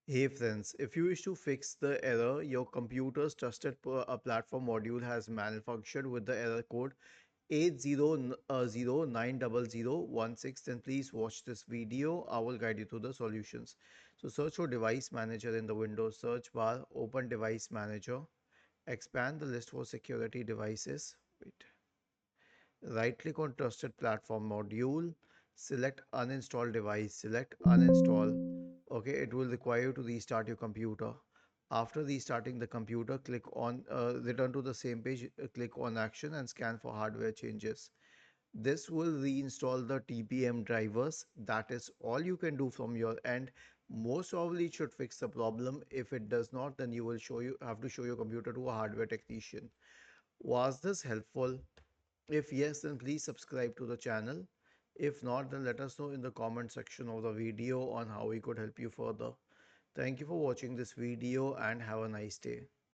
Hey friends, if you wish to fix the error, your computer's trusted platform module has malfunctioned with the error code 8009016, then please watch this video. I will guide you through the solutions. So search for device manager in the Windows search bar, open device manager, expand the list for security devices. Wait. Right click on trusted platform module, select uninstall device, select uninstall. Okay, it will require you to restart your computer. After restarting the computer, click on return to the same page, click on action and scan for hardware changes. This will reinstall the TPM drivers. That is all you can do from your end. Most probably it should fix the problem. If it does not, then you will have to show your computer to a hardware technician. Was this helpful? If yes, then please subscribe to the channel. If not, then let us know in the comment section of the video on how we could help you further. Thank you for watching this video and have a nice day.